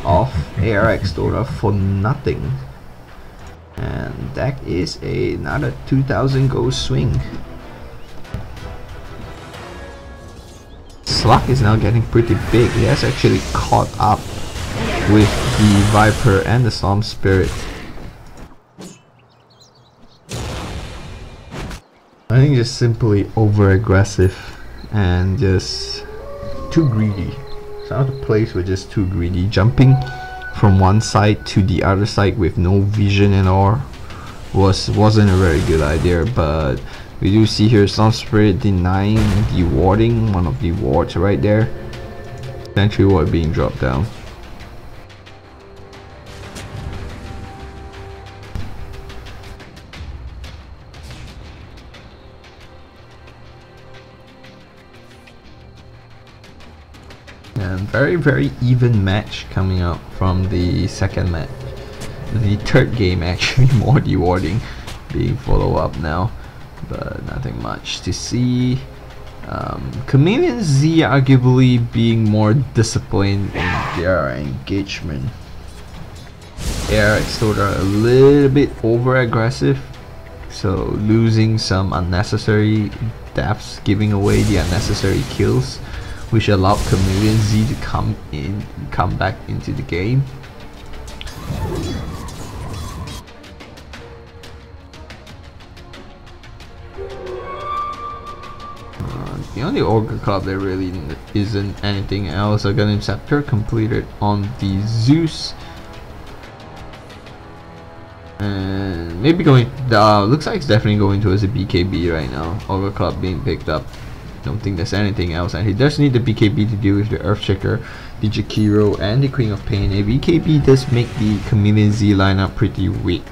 of ARX.DOTA for nothing. And that is another 2,000 gold swing. Slug is now getting pretty big. He has actually caught up with the Viper and the Storm Spirit. I think just simply over aggressive and just too greedy. Some of the players were just too greedy, jumping from one side to the other side with no vision and all wasn't a very good idea. But we do see here Storm Spirit denying the warding, one of the wards right there. Sentry ward being dropped down. And very even match coming out from the second match. The third game actually, more dewarding being follow up now, but nothing much to see. CamaleonZ arguably being more disciplined in their engagement. ARX.DOTA a little bit over aggressive, so losing some unnecessary deaths, giving away the unnecessary kills, which allowed CamaleonZ to come back into the game. The only Ogre Club there really isn't anything else. A Gun Scepter completed on the Zeus, and maybe going. Looks like it's definitely going towards the BKB right now. Ogre Club being picked up. Don't think there's anything else, and he does need the BKB to deal with the Earthshaker, the Jakiro, and the Queen of Pain. A BKB does make the CamaleonZ lineup pretty weak.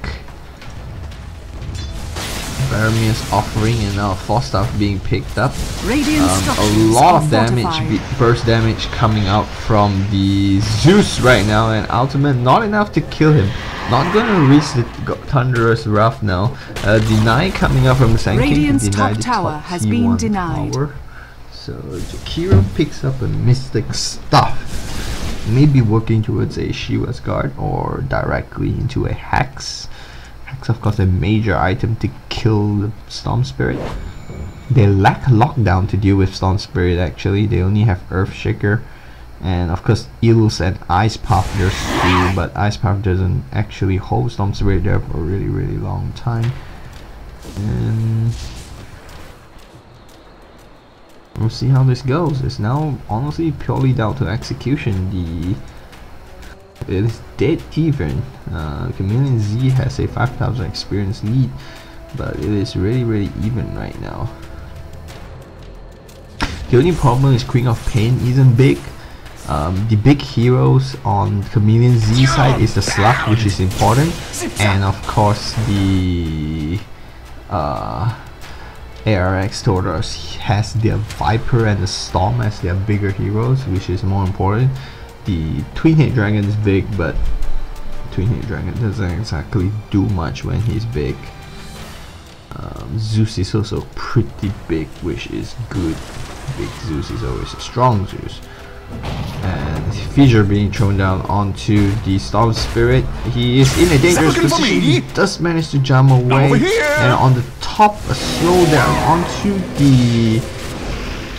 Baramius offering and now Force Staff being picked up. A lot of damage, burst damage coming out from the Zeus right now, and ultimate not enough to kill him. Not gonna reach the Thunderous Wrath now. Deny coming up from the Sanking. Radiant's top tower has been denied. So Jakiro picks up a Mystic Stuff. Maybe working towards a Shiva's Guard or directly into a Hex. Hex, of course, a major item to kill the Storm Spirit. They lack lockdown to deal with Storm Spirit actually. They only have Earthshaker. And of course Eels and Ice Path there's two, but Ice Path doesn't actually hold Storm Spirit there for a really long time. And we'll see how this goes. It's now honestly purely down to execution. It is dead even. CamaleonZ has a 5,000 experience lead, but it is really even right now. The only problem is Queen of Pain isn't big. The big heroes on CamaleonZ side is the Slug, which is important, and of course the ARX.DOTA has their Viper and the Storm as their bigger heroes, which is more important. The Twin Head Dragon is big, but Twin Head Dragon doesn't exactly do much when he's big. Zeus is also pretty big, which is good. Big Zeus is always a strong Zeus. And Fissure being thrown down onto the Storm Spirit. He is in a dangerous position. He does manage to jump away, and on the top, a slowdown onto the.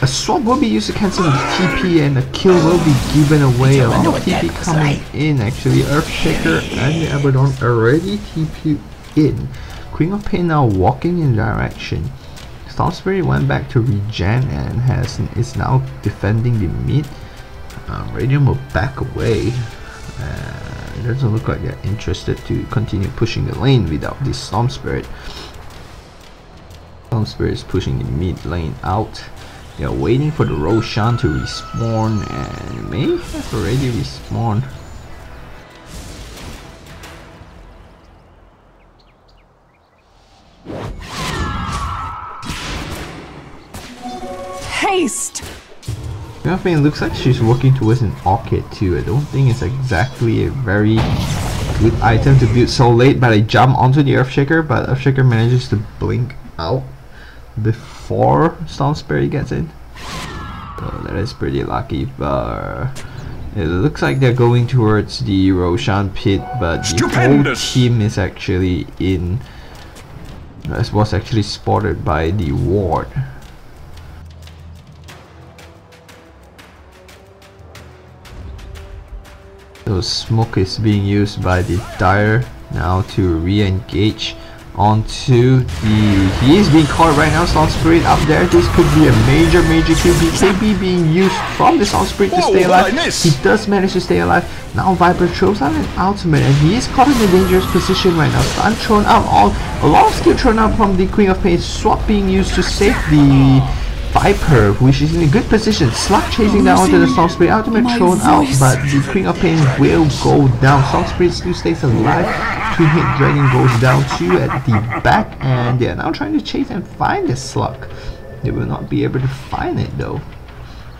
A swap will be used to cancel the TP, and a kill will be given away. A lot of TP coming in actually. Earthshaker and the Abaddon already TP in. Queen of Pain now walking in direction. Storm Spirit went back to regen and is now defending the mid. Radiant will back away. It doesn't look like they're interested to continue pushing the lane without this Storm Spirit. Storm Spirit is pushing the mid lane out. They are waiting for the Roshan to respawn, and it may have already respawned. Haste! It looks like she's working towards an Orchid too. I don't think it's exactly a very good item to build so late, but I jump onto the Earthshaker, but Earthshaker manages to blink out before Storm Spirit gets in. So that is pretty lucky, but it looks like they're going towards the Roshan pit, but the whole team is actually in. Was actually spotted by the ward. So smoke is being used by the Dire now to re-engage onto the... He is being caught right now. Storm Spirit up there. This could be a major kill. BKB being used from the Storm Spirit to stay alive. He does manage to stay alive. Now Viper throws out an ultimate and he is caught in a dangerous position right now. Stun thrown out, a lot of skill thrown out from the Queen of Pain. Swap being used to save the Viper, which is in a good position. Slug chasing down onto the Storm Spirit. Ultimate thrown out, but the Queen of Pain will go down. Storm Spirit still stays alive. Twin Hit Dragon goes down too at the back, and they are now trying to chase and find the Slug. They will not be able to find it though.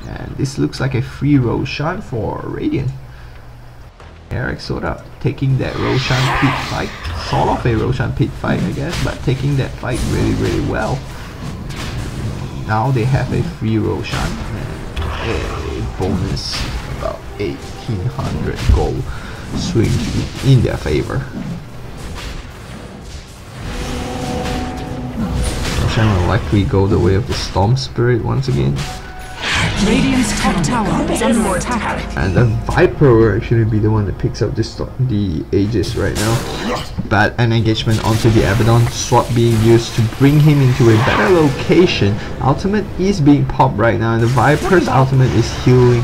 And this looks like a free Roshan for Radiant. ARX.DOTA taking that Roshan pit fight. Sort of a Roshan pit fight, I guess, but taking that fight really well. Now they have a free Roshan and a bonus about 1800 gold swing in their favor. Roshan will likely go the way of the Storm Spirit once again. Radiant's top tower is under attack. And the Viper will actually be the one that picks up the Aegis right now. But an engagement onto the Abaddon, swap being used to bring him into a better location. Ultimate is being popped right now, and the Viper's ultimate is healing.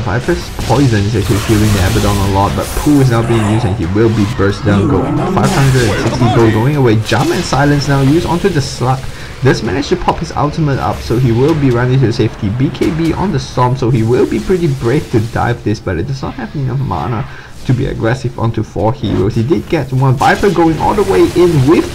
Viper's poison is actually healing the Abaddon a lot, but Pooh is now being used and he will be burst down. Go 560 gold going away. Jump and silence now used onto the Slug. Does manage to pop his ultimate up, so he will be running to safety. BKB on the Storm, so he will be pretty brave to dive this, but it does not have enough mana to be aggressive onto 4 heroes. He did get one. Viper going all the way in with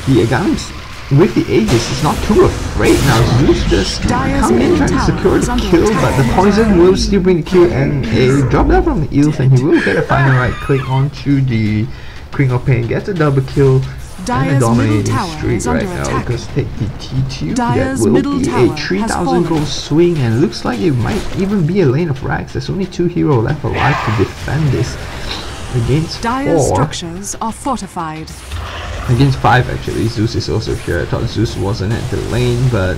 the guns, with the Aegis. He's not too afraid now. Zeus does come in trying to secure the kill, but the poison will still bring the kill and a drop down from the Eels, and he will get a final right click onto the Queen of Pain, gets a double kill. And a dominating streak right now, because take the T2, that will be a 3000 gold swing, and looks like it might even be a lane of racks. There's only 2 heroes left alive to defend this against 4. Structures are fortified. Against 5 actually. Zeus is also here. I thought Zeus wasn't at the lane, but...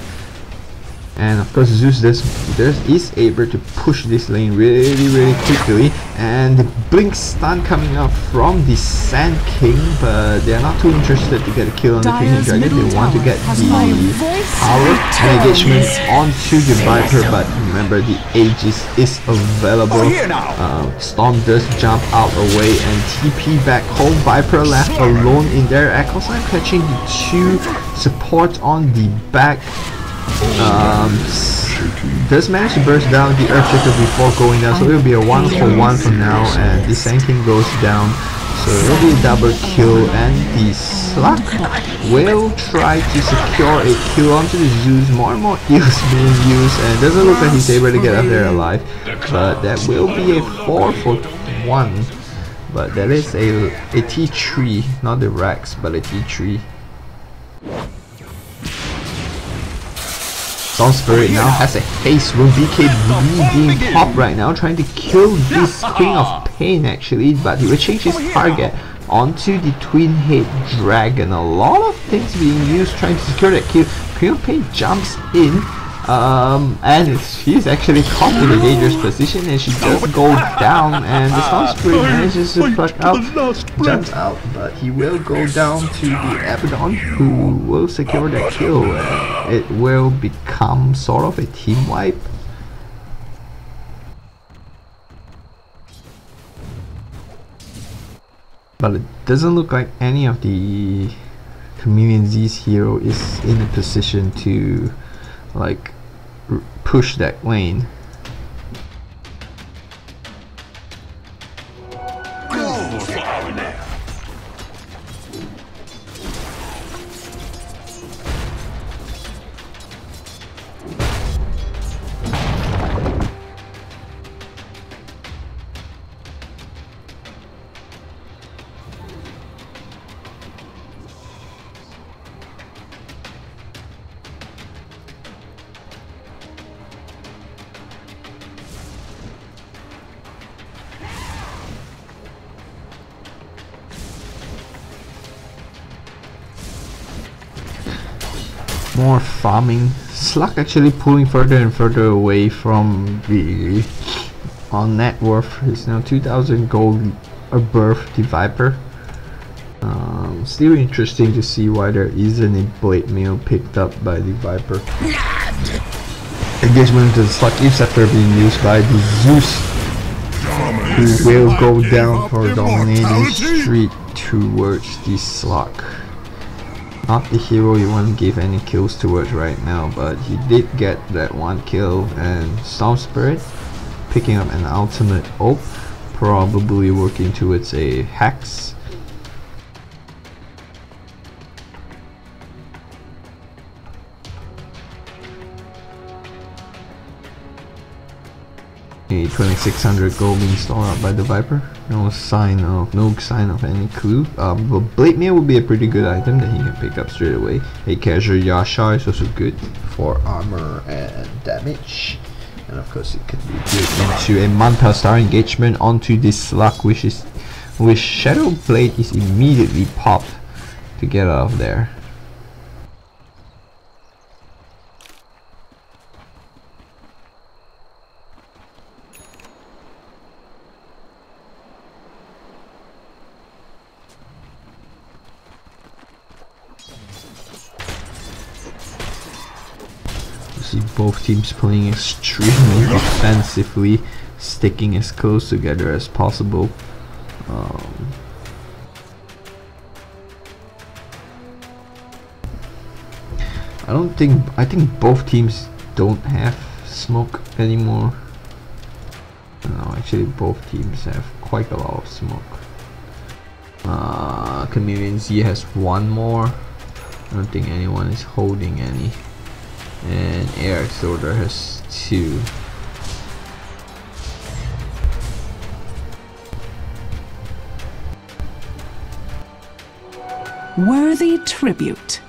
And of course Zeus is able to push this lane really quickly, and the blink stun coming out from the Sand King, but they are not too interested to get a kill on the Twin Hit Dragon. They want to get the power and engagement onto the Viper, but remember the Aegis is available. Storm does jump out away and TP back home. Viper left alone in there. Echoes are catching the 2 support on the back. Does manage to burst down the Earthshaker before going down, so it will be a 1-for-1 for now, and the Sand King goes down, so it will be a double kill, and the Slug will try to secure a kill onto the Zeus. More and more Eels being used, and it doesn't look like he's able to get up there alive, but that will be a 4-for-1, but that is a T3, not the Rex, but a T3. Storm Spirit now has a haste room. BKB being popped right now, trying to kill this Queen of Pain actually, but he will change his target onto the Twin Hit Dragon. A lot of things being used trying to secure that kill. Queen of Pain jumps in, and she's actually caught in a dangerous position, and she does go down, and the Storm Spirit manages to pluck out, jumps out, but he will go down to the Abaddon, who will secure that kill, and it will become sort of a team wipe. But it doesn't look like any of the CamaleonZ's hero is in a position to like push that lane. More farming. Slug actually pulling further and further away from the net worth. It's now 2000 gold above the Viper. Still interesting to see why there isn't a blade mail picked up by the Viper. Engagement into the slug keeps after being used by the Zeus, who will go down for dominating streak towards the slug. Not the hero you want to give any kills towards right now, but he did get that one kill. And Storm Spirit picking up an ultimate ult, probably working towards a Hex. A 2600 gold being stolen up by the Viper. No sign of any clue. But Blade Mail would be a pretty good item that he can pick up straight away. A casual Yasha is also good for armor and damage. And of course it can be good into a Manta Star engagement onto this slug, which Shadow Blade is immediately popped to get out of there. See both teams playing extremely defensively, sticking as close together as possible. I think both teams don't have smoke anymore. No, actually both teams have quite a lot of smoke. CamaleonZ has one more. I don't think anyone is holding any. And ARX.DOTA has two. Worthy tribute.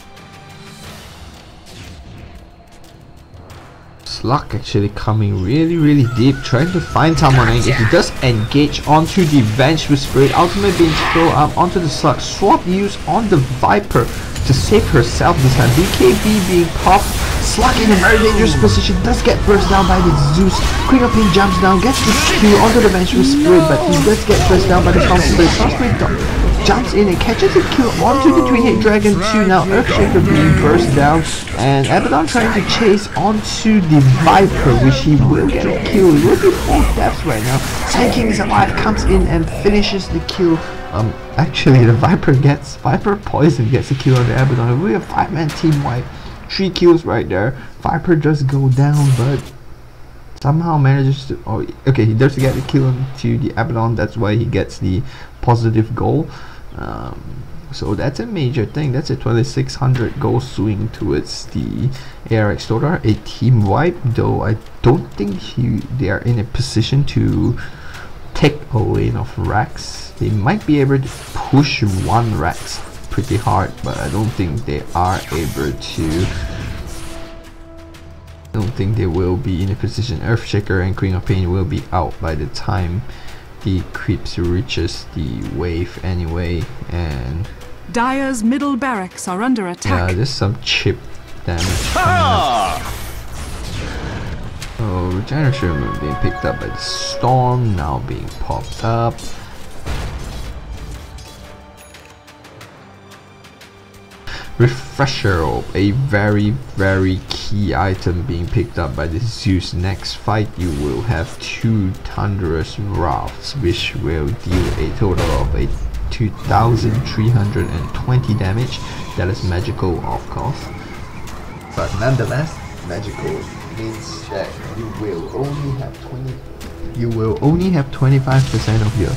Slug actually coming really deep, trying to find someone. And he does engage onto the Vengeful Spirit, ultimate being thrown up onto the Slug. Swap use on the Viper to save herself this time. BKB being popped. Slug in a very dangerous position, does get burst down by the Zeus. Queen of Pain jumps down, gets the Q onto the Vengeful Spirit, but he does get burst down by the Storm Spirit. Storm Spirit jumps in and catches a kill onto the Twin-Head Dragon 2. Now Earthshaker being burst down, and Abaddon trying to chase onto the Viper, which he will get a kill. It will be 4 deaths right now. Sand King is alive, comes in and finishes the kill. Actually the Viper Poison gets a kill on the Abaddon. It will be a 5-man team wipe. 3 kills right there. Viper does go down, but somehow manages to. Oh, okay, he does get the kill onto the Abaddon. That's why he gets the positive goal. So that's a major thing. That's a 2600 goal swing towards the ARX.DOTA. A team wipe, though I don't think they are in a position to take a lane of Rex. They might be able to push one Rex pretty hard, but I don't think they are able to. I don't think they will be in a position. Earthshaker and Queen of Pain will be out by the time the creeps reaches the wave anyway. And Dire's middle barracks are under attack. yeah, there's some chip damage coming up. Oh, Regeneration being picked up by the Storm, now being popped up. Refresher, a very key item being picked up by the Zeus. Next fight you will have 2 Thunderous Wraths, which will deal a total of 2320 damage. That is magical, of course, but nonetheless magical means that you will only have 25% of your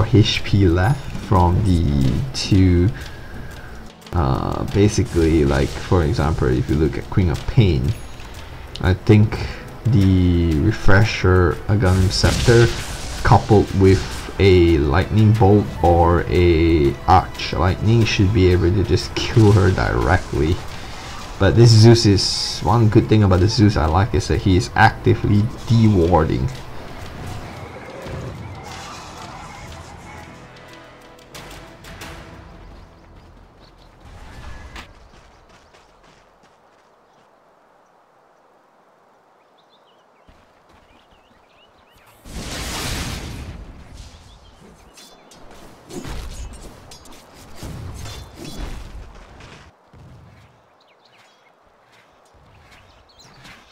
HP left from the 2. Basically, like for example, if you look at Queen of Pain, I think the Refresher Aghanim Scepter coupled with a Lightning Bolt or a Arch Lightning should be able to just kill her directly. But this Zeus is, one good thing about the Zeus I like is that he is actively de-warding.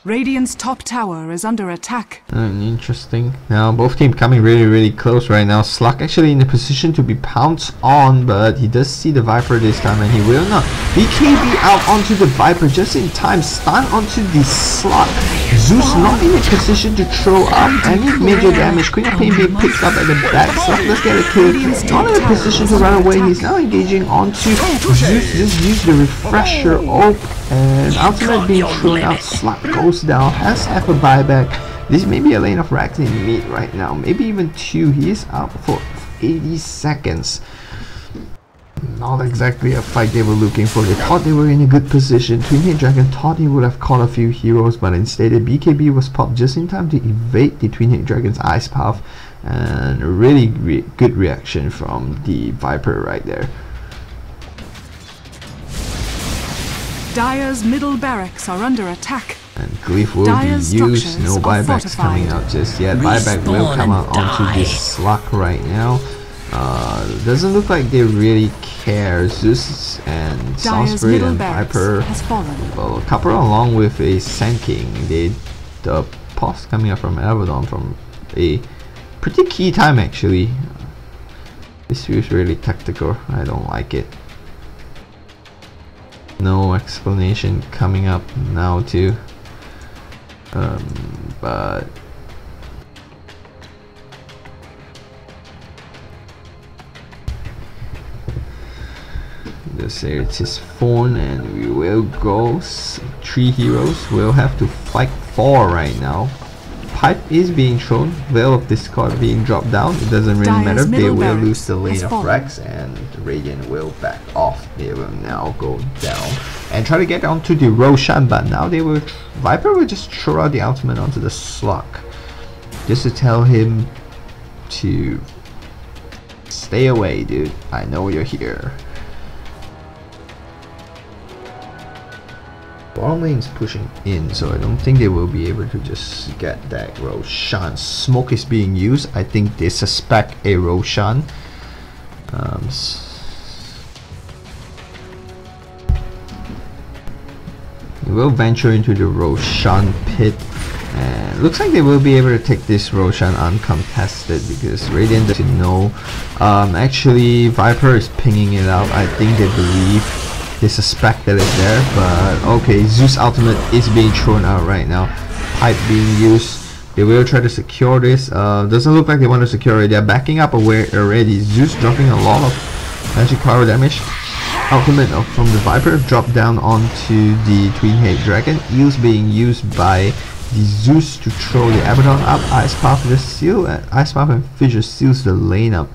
Radiant's top tower is under attack. Interesting. Now both teams coming really close right now. Slug actually in a position to be pounced on, but he does see the Viper this time and he will not. BKB out onto the Viper just in time. Stun onto the Slug. Zeus not in a position to throw up any major damage. Queen of Pain being picked up at the back. Slug does get a kill. Not in a position to run away. He's now engaging onto Zeus. Just use the refresher ult and ultimate being thrown out. Slug goes down, has half a buyback. This may be a lane of racks in mid right now, maybe even 2. He is out for 80 seconds. Not exactly a fight they were looking for. They thought they were in a good position. Twin-Head Dragon thought he would have caught a few heroes, but instead the BKB was popped just in time to evade the Twin-Head Dragon's Ice Path, and a really good reaction from the Viper right there. Dire's middle barracks are under attack. And Glyph will be used. No buybacks coming out just yet. Buyback will come out onto this Slug right now. Doesn't look like they really care. Zeus and Sound Spirit and Viper, well, couple along with a Sand King. The pause coming up from Abaddon from a pretty key time actually. This feels really tactical. I don't like it. No explanation coming up now too. But just say it's his phone and we will go. 3 heroes will have to fight 4 right now. Pipe is being thrown, Veil of Discord being dropped down. It doesn't really matter. They will lose the lane of Rex and Radiant will back off. They will now go down and try to get onto the Roshan, but now they will Viper will just throw out the ultimate onto the Slug just to tell him to stay away, dude. I know you're here. Bottom lane's pushing in, so I don't think they will be able to just get that Roshan. Smoke is being used. I think they suspect a Roshan. We will venture into the Roshan pit, and looks like they will be able to take this Roshan uncontested because Radiant doesn't know. Actually, Viper is pinging it out. I think they believe. They suspect that it's there, but okay, Zeus ultimate is being thrown out right now. Pipe being used. They will try to secure this. Doesn't look like they want to secure it. They're backing up away already. Zeus dropping a lot of magic power damage. Ultimate from the Viper dropped down onto the Twin-Head Dragon. Eels being used by the Zeus to throw the Abaddon up. Ice Path just seal. Ice Path and Fissure seals the lane up.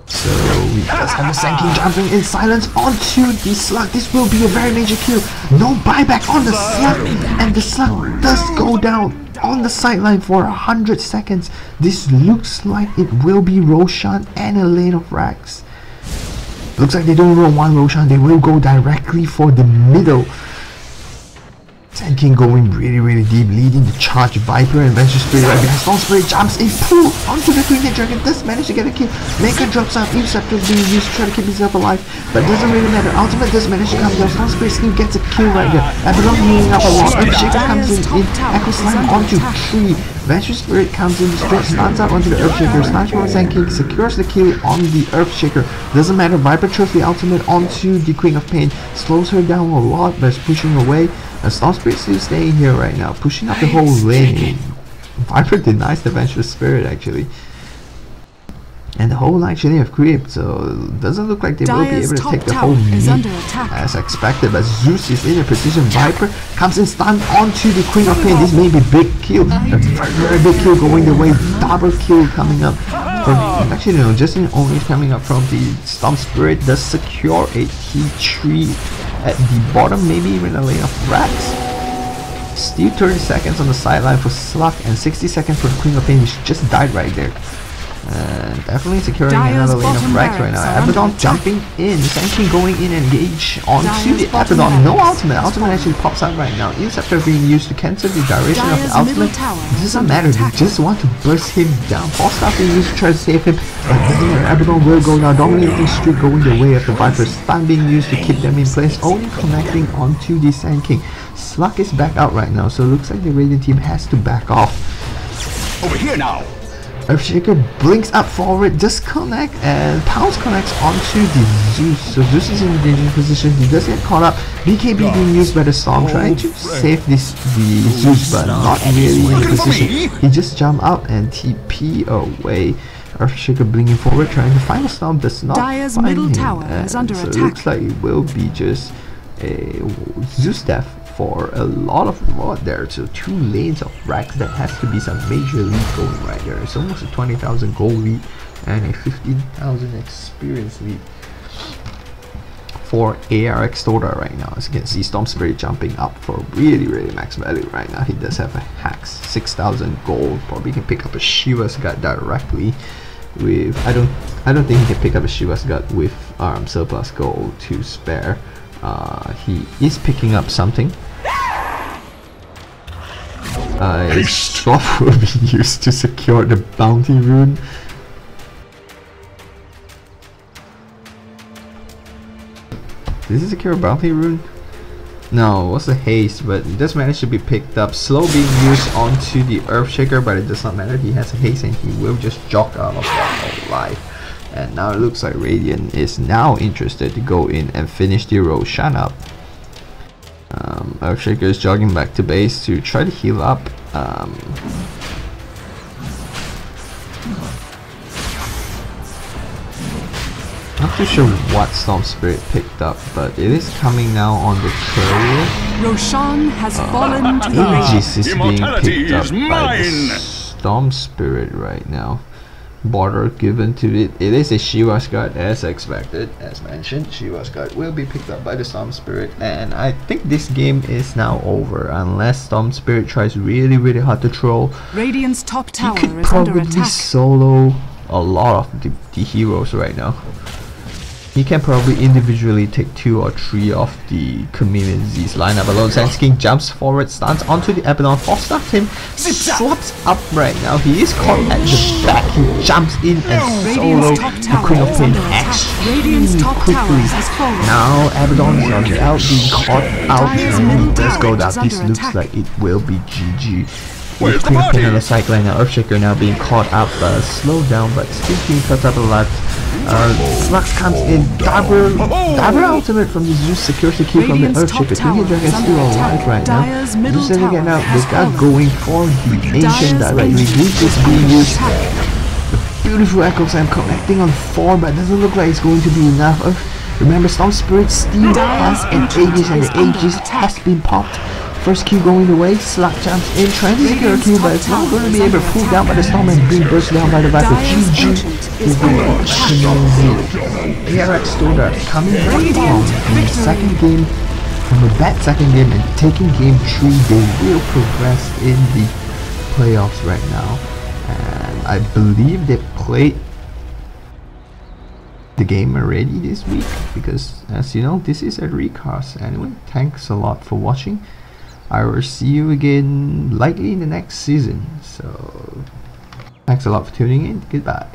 So we just have a Sand King jumping in silence onto the Slug. This will be a very major kill. No buyback on the Slug, and the Slug does go down on the sideline for 100 seconds. This looks like it will be Roshan and a lane of Rax. Looks like they don't roll one Roshan. They will go directly for the middle. Sand King going really deep, leading the charge. Viper and Venture Spirit right behind. Storm Spirit jumps in, pull onto the Twin-Head Dragon, does manage to get a kill. Mega drops out, Interceptor being used to try to keep himself alive, but doesn't really matter. Ultimate does manage to come down. Storm Spirit still gets a kill right there. Abaddon healing up a lot. Earthshaker comes in, Echo Slime onto 3. Venture Spirit comes in, straight stuns up onto the Earthshaker. Stuns from Sand King, secures the kill on the Earthshaker. Doesn't matter, Viper throws the ultimate onto the Queen of Pain, slows her down a lot, but is pushing away. Storm Spirit still staying here right now, pushing up the whole lane. Viper denies the Venture Spirit actually. And the whole actually have creeped, so it doesn't look like they will be able to take the whole meat as expected. But Zeus is in a position. Viper comes in, stun onto the Queen of Pain. This may be big kill, a very big kill going the way. Double kill coming up. Actually, no, just in only coming up from the Storm Spirit does secure a T3 at the bottom, maybe even a lane of Rats. Still 30 seconds on the sideline for Slug and 60 seconds for the Queen of Pain, which just died right there. And definitely securing another lane of Rex right now. Abaddon jumping in, Sand King going in and engage onto the Abaddon. No ultimate. Ultimate actually pops out right now. Interceptor being used to cancel the duration of the ultimate. It doesn't matter, they just want to burst him down. Falstaff being used to try to save him, but Abaddon will go down. Dominating streak going the way of the Viper. Stun being used to keep them in place, only connecting onto the Sand King. Slug is back out right now, so it looks like the Radiant team has to back off. Over here now. Earthshaker blinks up forward, just connect, and Pounce connects onto the Zeus. So Zeus is in a dangerous position. He does get caught up. BKB being used by the Storm, trying to save the Zeus, but not really in a position. He just jumped out and TP away. Earthshaker blinking forward, trying to find the Storm, does not Dire's find middle him. tower is under so attack. It looks like it will be just a Zeus death for a lot of reward there. So 2 lanes of racks, that has to be some major lead going right there. It's almost a 20,000 gold lead and a 15,000 experience lead for ARX.DOTA right now. As you can see, Storm Spirit jumping up for really max value right now. He does have a hacks, 6,000 gold. Probably can pick up a Shiva's Gut directly with, I don't think he can pick up a Shiva's Gut with surplus gold to spare. He is picking up something. His swap will be used to secure the bounty rune. Did he secure a bounty rune? No, it was a haste, but it does manage to be picked up. Slow being used onto the Earthshaker, but it does not matter. He has a haste and he will just jog out of that alive. And now it looks like Radiant is now interested to go in and finish the Roshan up. Earthshaker is jogging back to base to try to heal up. Not too sure what Storm Spirit picked up, but it is coming now on the courier. Roshan has fallen to the Aegis is being picked up is by the mine. Storm Spirit right now. Border given to it. It is a Shiva's Gut as expected. As mentioned, Shiva's Gut will be picked up by the Storm Spirit, and I think this game is now over unless Storm Spirit tries really hard to troll. Radiant's top He tower could is under probably attack. solo a lot of the heroes right now. He can probably individually take 2 or 3 of the CamaleonZ's lineup alone. Sandsking jumps forward, stuns onto the Abaddon, force stuffs him, slaps up right now. He is caught at the back. He jumps in and solo Radiant's top the tower Queen of is Pain under attack. extremely Radiant's top tower quickly. has fallen. Now Abaddon is on the out, being caught out, Dire's and middle he does go tower down. is This under looks attack. like it will be GG. Where's the Queen of Pain body? on the sideline now. Earthshaker now being caught up, slowed down, but still being cut up alive. Slux comes in. Diver ultimate from the Zeus secures the kill from the Radiant's top Earthshaker. tower Thingy Dragon is is still under alive attack. right now. Dire's middle Zeus again tower out. has They got fallen. going for the ancient Dire's directly. ancient Zeus is is being under used. attack. Beautiful echoes. I'm connecting on 4, but it doesn't look like it's going to be enough. Remember, Storm Spirit still has an Aegis, and the Aegis has been popped. First Q going away, Slug jumps in, trying to secure a kill, but it's not going to be able to pull down by the Storm and being burst down by the Viper. Dire's GG ancient is under attack. ARX.DOTA coming back from the second game, from a bad second game, and taking game 3. They will progress in the playoffs right now, and I believe they played the game already this week, because as you know, this is a recast. Anyway, thanks a lot for watching. I will see you again likely in the next season, so thanks a lot for tuning in. Goodbye.